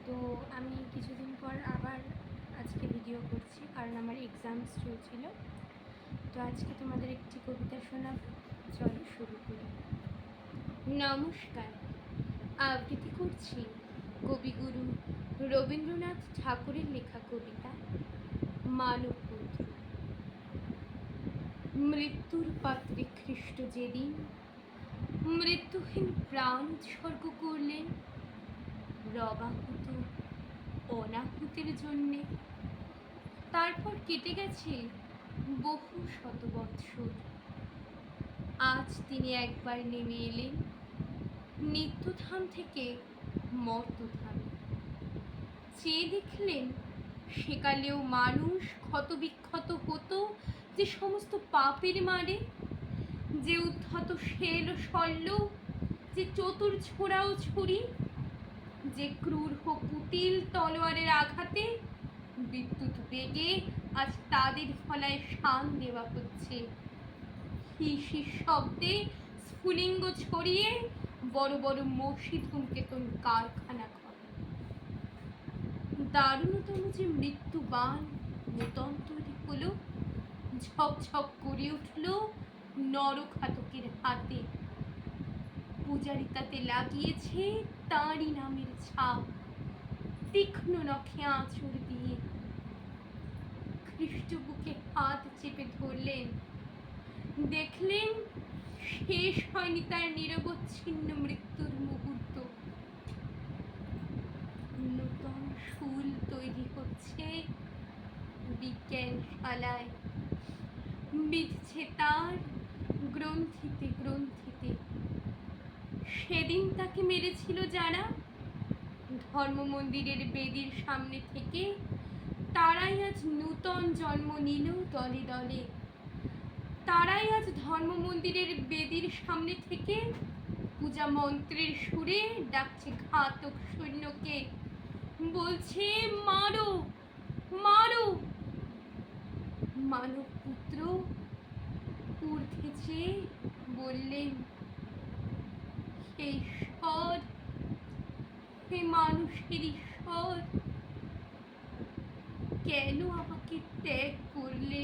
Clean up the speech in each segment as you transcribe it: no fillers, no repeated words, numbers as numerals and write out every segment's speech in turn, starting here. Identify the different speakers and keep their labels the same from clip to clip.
Speaker 1: তো আমি কিছুদিন পর আবার আজকে ভিডিও করছি, কারণ আমার এক্সামস চলছিল। তো আজকে তোমাদের একটি কবিতা শোনাব। চলো শুরু করি। নমস্কার, আবৃত্তি করছি কবিগুরু রবীন্দ্রনাথ ঠাকুরের লেখা কবিতা মানবপুত্র। মৃত্যুর পাত্রে খ্রিস্ট যেদিন মৃত্যুহীন প্রাণ উৎসর্গ করলেন রবাহুত অনাহুতির জন্যে, তারপর কেটে গেছে বহু শত বৎসর। আজ তিনি একবার নেমে এলেন নিত্যধাম থেকে মর্তধামে। চেয়ে দেখলেন সেকালেও মানুষ ক্ষত বিক্ষত হতো যে সমস্ত পাপের মারে, যে উদ্ধত শেল শল্য, যে চতুর ছোড়াও ছুরি, যে ক্রূর হোক কুটিল তলোয়ারের আঘাতে বিদ্যুৎ বেগে আজ তাদের ফলায় শান দেওয়া হচ্ছে। হিসির শব্দে স্ফুলিঙ্গ ছড়িয়ে বড় বড় মসজিদ ধূমকেতন কারখানা করে। দারুণতম যে মৃত্যুবান নূতন তৈরি হলো, ঝকঝক করে উঠল নরঘাতকের হাতে। পূজারি তাতে লাগিয়েছে তাঁরই নামের ছাপ, তীক্ষ্ণ নখে আঁচড় দিয়ে। খ্রিস্ট বুকে হাত চেপে ধরলেন, দেখলেন শেষ হয়নি তার নিরবচ্ছিন্ন মৃত্যুর মুহূর্ত। নূতন শুল তৈরি হচ্ছে বিজ্ঞানশালায়, বিধছে তার গ্রন্থিতে গ্রন্থিতে। সেদিন তাকে মেরেছিল যারা ধর্ম মন্দিরের বেদির সামনে থেকে, তারাই আজ নূতন জন্ম নিল দলে দলে। তারাই আজ ধর্ম মন্দিরের বেদির সামনে থেকে পূজা মন্ত্রের সুরে ডাকছে ঘাতক সৈন্যকে, বলছে মারো মারো। মানবপুত্র ঊর্ধ্বে চেয়ে বললেন, হে ঈশ্বর, হে মানুষের ঈশ্বর, কেন আমাকে ত্যাগ করলে?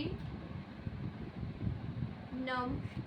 Speaker 1: নমস্কার।